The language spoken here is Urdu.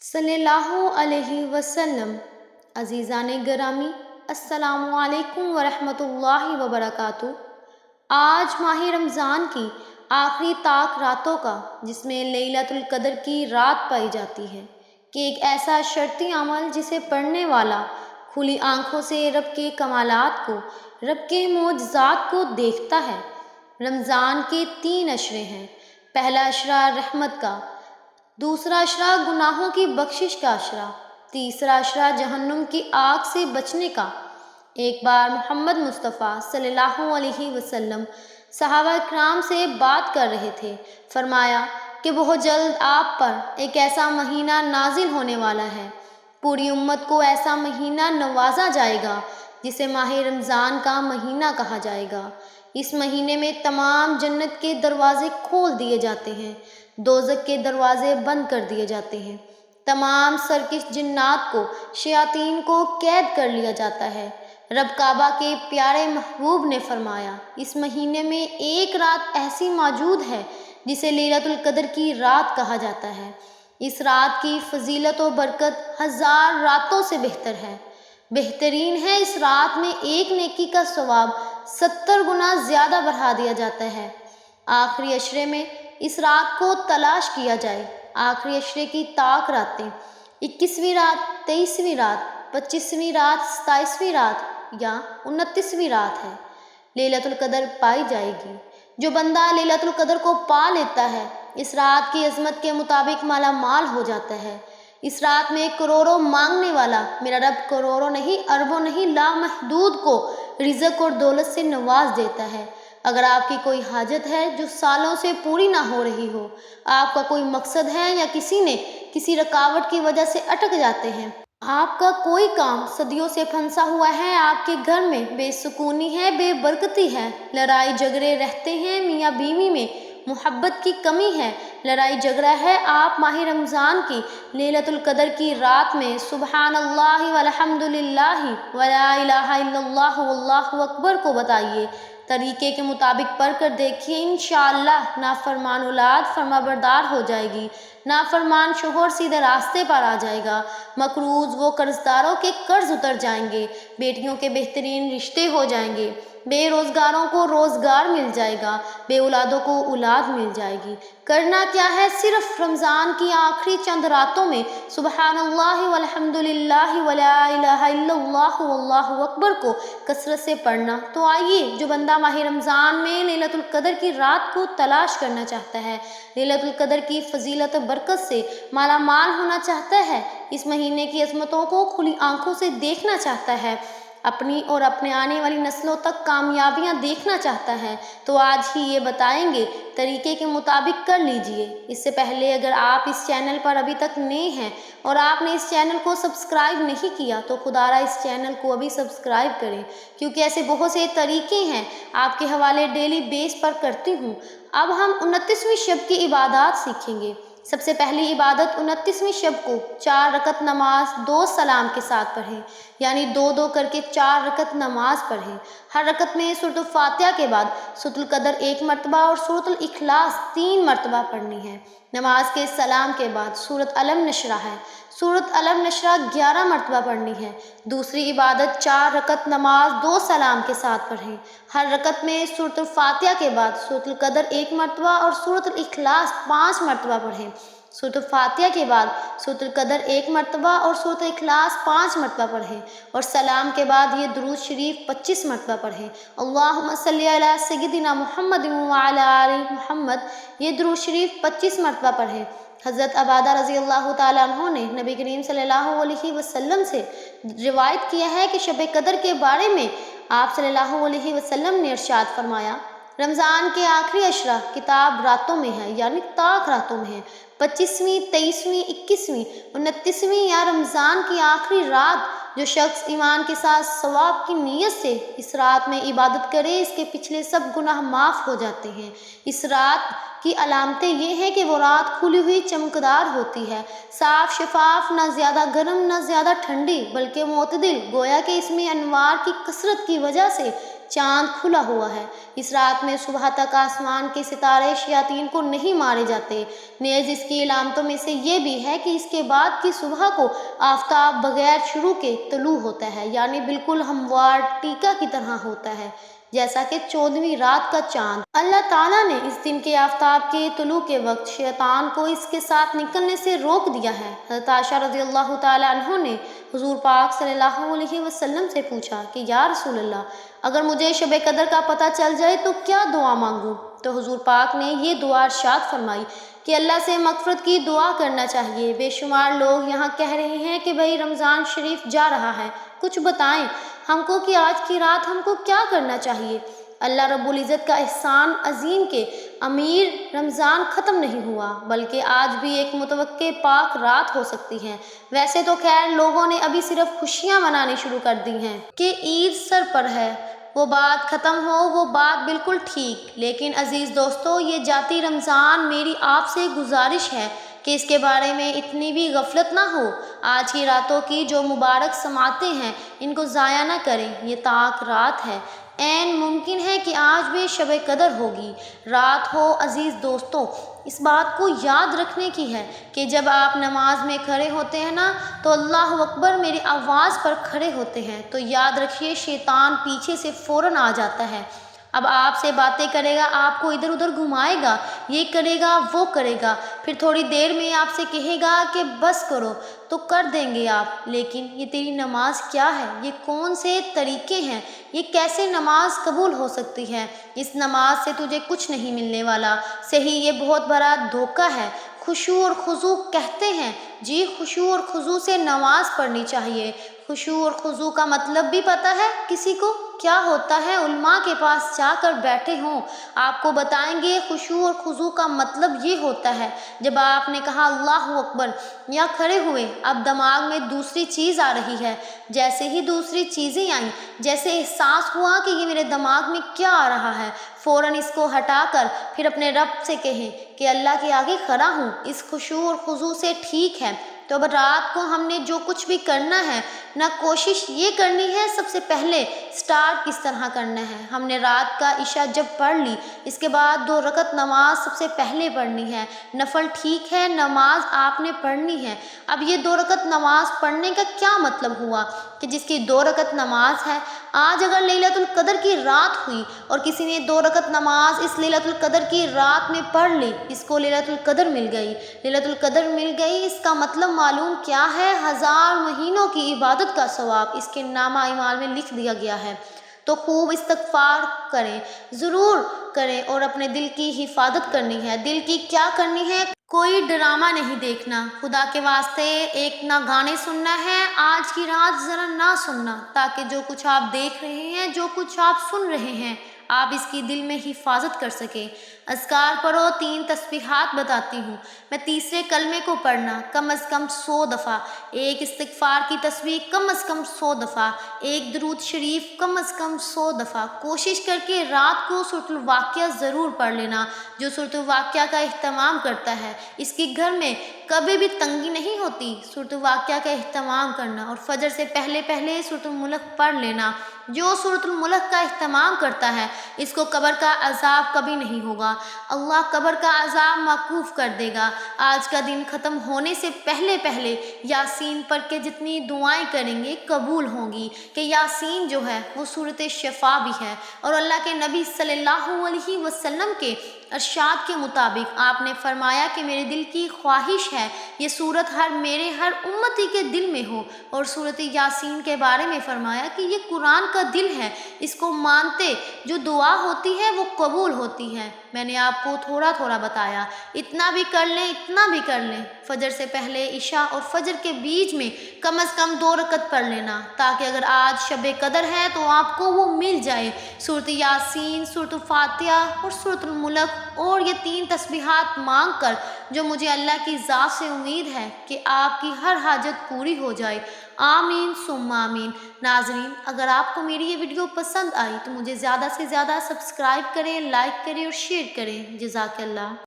صلی اللہ علیہ وسلم۔ عزیزان گرامی، السلام علیکم ورحمۃ اللہ وبرکاتہ۔ آج ماہ رمضان کی آخری طاق راتوں کا، جس میں لیلۃ القدر کی رات پائی جاتی ہے، کہ ایک ایسا شرطی عمل جسے پڑھنے والا کھلی آنکھوں سے رب کے کمالات کو، رب کے معجزات کو دیکھتا ہے۔ رمضان کے 3 اشرے ہیں۔ پہلا اشرہ رحمت کا، دوسرا اشرہ گناہوں کی بخشش کا اشرہ، تیسرا اشرہ جہنم کی آگ سے بچنے کا۔ ایک بار محمد مصطفیٰ صلی اللہ علیہ وسلم صحابہ کرام سے بات کر رہے تھے۔ فرمایا کہ بہت جلد آپ پر ایک ایسا مہینہ نازل ہونے والا ہے، پوری امت کو ایسا مہینہ نوازا جائے گا جسے ماہ رمضان کا مہینہ کہا جائے گا۔ اس مہینے میں تمام جنت کے دروازے کھول دیے جاتے ہیں، دوزخ کے دروازے بند کر دیے جاتے ہیں، تمام سرکش جنات کو، شیاطین کو قید کر لیا جاتا ہے۔ رب کعبہ کے پیارے محبوب نے فرمایا، اس مہینے میں ایک رات ایسی موجود ہے جسے لیلۃ القدر کی رات کہا جاتا ہے۔ اس رات کی فضیلت و برکت 1000 راتوں سے بہتر ہے۔ بہترین ہے اس رات میں ایک نیکی کا ثواب 70 گنا زیادہ بڑھا دیا جاتا ہے۔ آخری اشرے میں اس رات کو تلاش کیا جائے۔ آخری اشرے کی طاق راتیں 21ویں رات، 23ویں رات، 25ویں رات، 27ویں رات یا 29ویں رات ہے۔ لیلۃ القدر پائی جائے گی۔ جو بندہ لیلۃ القدر کو پا لیتا ہے، اس رات کی عظمت کے مطابق مالا مال ہو جاتا ہے۔ اس رات میں کروڑوں مانگنے والا میرا رب کروڑوں نہیں، اربوں نہیں، لامحدود کو رزق اور دولت سے نواز دیتا ہے۔ اگر آپ کی کوئی حاجت ہے جو سالوں سے پوری نہ ہو رہی ہو، آپ کا کوئی مقصد ہے یا کسی نے کسی رکاوٹ کی وجہ سے اٹک جاتے ہیں، آپ کا کوئی کام صدیوں سے پھنسا ہوا ہے، آپ کے گھر میں بے سکونی ہے، بے برکتی ہے، لڑائی جھگڑے رہتے ہیں، میاں بیوی میں محبت کی کمی ہے، لڑائی جھگڑا ہے، آپ ماہ رمضان کی لیلۃ القدر کی رات میں سبحان اللہ والحمد للہ ولا الہ الا اللہ واللہ اکبر کو بتائیے، طریقے کے مطابق پڑھ کر دیکھیے، انشاءاللہ نافرمان اولاد فرما بردار ہو جائے گی، نافرمان شوہر سیدھے راستے پر آ جائے گا، مقروض وہ قرض داروں کے قرض اتر جائیں گے، بیٹیوں کے بہترین رشتے ہو جائیں گے، بے روزگاروں کو روزگار مل جائے گا، بے اولادوں کو اولاد مل جائے گی۔ کرنا کیا ہے؟ صرف رمضان کی آخری چند راتوں میں سبحان اللہ والحمد للہ ولا الہ الا اللہ واللہ اکبر کو کثرت سے پڑھنا۔ تو آئیے، جو بندہ ماہ رمضان میں لیلۃ القدر کی رات کو تلاش کرنا چاہتا ہے، لیلۃ القدر کی فضیلت و برکت سے مالا مال ہونا چاہتا ہے، اس مہینے کی عظمتوں کو کھلی آنکھوں سے دیکھنا چاہتا ہے، اپنی اور اپنے آنے والی نسلوں تک کامیابیاں دیکھنا چاہتا ہے، تو آج ہی یہ بتائیں گے، طریقے کے مطابق کر لیجئے۔ اس سے پہلے اگر آپ اس چینل پر ابھی تک نئے ہیں اور آپ نے اس چینل کو سبسکرائب نہیں کیا تو خدا را اس چینل کو ابھی سبسکرائب کریں، کیونکہ ایسے بہت سے طریقے ہیں آپ کے حوالے ڈیلی بیس پر کرتی ہوں۔ اب ہم 29ویں شب کی عبادات سیکھیں گے۔ سب سے پہلی عبادت 29ویں شب کو 4 رکعت نماز 2 سلام کے ساتھ پڑھیں، یعنی 2 کر کے 4 رکعت نماز پڑھیں۔ ہر رکعت میں سورۃ الفاتحہ کے بعد سورۃ القدر 1 مرتبہ اور سورۃ الاخلاص 3 مرتبہ پڑھنی ہے۔ نماز کے سلام کے بعد سورۃ الم نشرح ہے، سورۃ الم نشرح 11 مرتبہ پڑھنی ہے۔ دوسری عبادت 4 رکعت نماز 2 سلام کے ساتھ پڑھیں۔ ہر رکعت میں سورۃ الفاتحہ کے بعد سورۃ القدر 1 مرتبہ اور سورۃ الاخلاص 5 مرتبہ پڑھیں۔ سورۃ الفاتحہ کے بعد سورۃ القدر 1 مرتبہ اور سورۃ الاخلاص 5 مرتبہ پڑھیں، اور سلام کے بعد یہ درود شریف 25 مرتبہ پڑھیں۔ اللہم صلی علی سیدنا محمد وعلی آل محمد، یہ درود شریف 25 مرتبہ پڑھیں۔ حضرت عبادہ رضی اللہ تعالیٰ عنہ نے نبی کریم صلی اللہ علیہ وسلم سے روایت کیا ہے کہ شب قدر کے بارے میں آپ صلی اللہ علیہ وسلم نے ارشاد فرمایا، رمضان کے آخری اشرہ کتاب راتوں میں ہے، یعنی طاق راتوں میں ہے۔ 25ویں، 23ویں، 21ویں، 29ویں یا رمضان کی آخری رات جو شخص ایمان کے ساتھ ثواب کی نیت سے اس رات میں عبادت کرے، اس کے پچھلے سب گناہ معاف ہو جاتے ہیں۔ اس رات کی علامتیں یہ ہیں کہ وہ رات کھلی ہوئی چمکدار ہوتی ہے، صاف شفاف، نہ زیادہ گرم نہ زیادہ ٹھنڈی، بلکہ معتدل، گویا کہ اس میں انوار کی کثرت کی وجہ سے چاند کھلا ہوا ہے۔ اس رات میں صبح تک آسمان کے ستارے شیاطین کو نہیں مارے جاتے۔ نیز اس کی علامتوں میں سے یہ بھی ہے کہ اس کے بعد کی صبح کو آفتاب بغیر شروع کے طلوع ہوتا ہے، یعنی بالکل ہموار ٹیکا کی طرح ہوتا ہے، جیسا کہ 14ویں رات کا چاند۔ اللہ تعالیٰ نے اس دن کے آفتاب کے طلوع کے وقت شیطان کو اس کے ساتھ نکلنے سے روک دیا ہے۔ حضرت عائشہ رضی اللہ تعالیٰ عنہ نے حضور پاک صلی اللہ علیہ وسلم سے پوچھا کہ یا رسول اللہ، اگر مجھے شب قدر کا پتہ چل جائے تو کیا دعا مانگوں؟ تو حضور پاک نے یہ دعا ارشاد فرمائی کہ اللہ سے مغفرت کی دعا کرنا چاہیے۔ بے شمار لوگ یہاں کہہ رہے ہیں کہ بھئی رمضان شریف جا رہا ہے، کچھ بتائیں ہم کو کہ آج کی رات ہم کو کیا کرنا چاہیے۔ اللہ رب العزت کا احسان عظیم کہ امیر رمضان ختم نہیں ہوا، بلکہ آج بھی ایک متوقع پاک رات ہو سکتی ہے۔ ویسے تو خیر لوگوں نے ابھی صرف خوشیاں منانی شروع کر دی ہیں کہ عید سر پر ہے، وہ بات ختم ہو، وہ بات بالکل ٹھیک، لیکن عزیز دوستو، یہ جاتی رمضان میری آپ سے گزارش ہے کہ اس کے بارے میں اتنی بھی غفلت نہ ہو۔ آج کی راتوں کی جو مبارک سماعتیں ہیں ان کو ضائع نہ کریں، یہ تاک رات ہے، عین ممکن ہے کہ آج بھی شب قدر ہوگی، رات ہو۔ عزیز دوستو، اس بات کو یاد رکھنے کی ہے کہ جب آپ نماز میں کھڑے ہوتے ہیں نا تو اللہ اکبر میری آواز پر کھڑے ہوتے ہیں تو یاد رکھیے شیطان پیچھے سے فوراً آ جاتا ہے۔ اب آپ سے باتیں کرے گا، آپ کو ادھر ادھر گھمائے گا، یہ کرے گا وہ کرے گا، پھر تھوڑی دیر میں آپ سے کہے گا کہ بس کرو تو کر دیں گے آپ، لیکن یہ تیری نماز کیا ہے؟ یہ کون سے طریقے ہیں؟ یہ کیسے نماز قبول ہو سکتی ہے؟ اس نماز سے تجھے کچھ نہیں ملنے والا۔ صحیح، یہ بہت بڑا دھوکہ ہے۔ خشوع اور خضوع کہتے ہیں، جی خشوع اور خضوع سے نماز پڑھنی چاہیے۔ خشوع اور خضوع کا مطلب بھی پتہ ہے کسی کو کیا ہوتا ہے؟ علماء کے پاس جا کر بیٹھے ہوں، آپ کو بتائیں گے خشوع اور خضوع کا مطلب یہ ہوتا ہے جب آپ نے کہا اللہ اکبر یا کھڑے ہوئے، اب دماغ میں دوسری چیز آ رہی ہے، جیسے ہی دوسری چیزیں آئیں، جیسے احساس ہوا کہ یہ میرے دماغ میں کیا آ رہا ہے، فوراً اس کو ہٹا کر پھر اپنے رب سے کہیں کہ اللہ کے آگے کھڑا ہوں، اس خشوع اور خضوع سے ٹھیک ہے۔ تو اب رات کو ہم نے جو کچھ بھی کرنا ہے نہ، کوشش یہ کرنی ہے سب سے پہلے سٹارٹ کس طرح کرنا ہے۔ ہم نے رات کا عشاء جب پڑھ لی، اس کے بعد 2 رکعت نماز سب سے پہلے پڑھنی ہے، نفل ٹھیک ہے، نماز آپ نے پڑھنی ہے۔ اب یہ 2 رکعت نماز پڑھنے کا کیا مطلب ہوا کہ جس کی 2 رکعت نماز ہے، آج اگر لیلۃ القدر کی رات ہوئی اور کسی نے 2 رکعت نماز اس لیلۃ القدر کی رات میں پڑھ لی، اس کو لیلۃ القدر مل گئی، لیلۃ القدر مل گئی۔ اس کا مطلب معلوم کیا ہے؟ 1000 مہینوں کی عبادت کا ثواب اس کے نامہ اعمال میں لکھ دیا گیا ہے۔ تو خوب استغفار کریں، ضرور کریں، اور اپنے دل کی حفاظت کرنی ہے۔ دل کی کیا کرنی ہے؟ کوئی ڈرامہ نہیں دیکھنا، خدا کے واسطے ایک نہ گانے سننا ہے، آج کی رات ذرا نہ سننا، تاکہ جو کچھ آپ دیکھ رہے ہیں، جو کچھ آپ سن رہے ہیں، آپ اس کی دل میں حفاظت کر سکیں۔ اذکار پڑھو، 3 تسبیحات بتاتی ہوں میں، تیسرے کلمے کو پڑھنا کم از کم 100 دفعہ، ایک استغفار کی تسبیح کم از کم 100 دفعہ، ایک درود شریف کم از کم 100 دفعہ۔ کوشش کر کے رات کو سورۃ الواقعہ ضرور پڑھ لینا، جو سورۃ الواقعہ کا اہتمام کرتا ہے اس کے گھر میں کبھی بھی تنگی نہیں ہوتی۔ سورۃ الواقعہ کا اہتمام کرنا، اور فجر سے پہلے پہلے سورۃ الملک پڑھ لینا۔ جو سورۃ الملک کا اہتمام کرتا ہے اس کو قبر کا عذاب کبھی نہیں ہوگا، اللہ قبر کا عذاب موقوف کر دے گا۔ آج کا دن ختم ہونے سے پہلے پہلے یاسین پڑھ کے جتنی دعائیں کریں گے قبول ہوں گی، کہ یاسین جو ہے وہ سورۃ شفا بھی ہے، اور اللہ کے نبی صلی اللہ علیہ وسلم کے ارشاد کے مطابق آپ نے فرمایا کہ میرے دل کی خواہش ہے یہ سورت میرے ہر امتی کے دل میں ہو، اور سورۃ یاسین کے بارے میں فرمایا کہ یہ قرآن کا دل ہے، اس کو مانتے جو دعا ہوتی ہے وہ قبول ہوتی ہے۔ میں نے آپ کو تھوڑا تھوڑا بتایا، اتنا بھی کر لیں، اتنا بھی کر لیں، فجر سے پہلے عشاء اور فجر کے بیچ میں کم از کم 2 رکعت پڑھ لینا، تاکہ اگر آج شب قدر ہے تو آپ کو وہ مل جائے۔ سورۃ یاسین، سورۃ الفاتحہ اور سورۃ الملک، اور یہ 3 تسبیحات مانگ کر جو مجھے اللہ کی ذات سے امید ہے کہ آپ کی ہر حاجت پوری ہو جائے۔ آمین ثم آمین۔ ناظرین، اگر آپ کو میری یہ ویڈیو پسند آئی تو مجھے زیادہ سے زیادہ سبسکرائب کریں، لائک کریں اور شیئر کریں۔ جزاک اللہ۔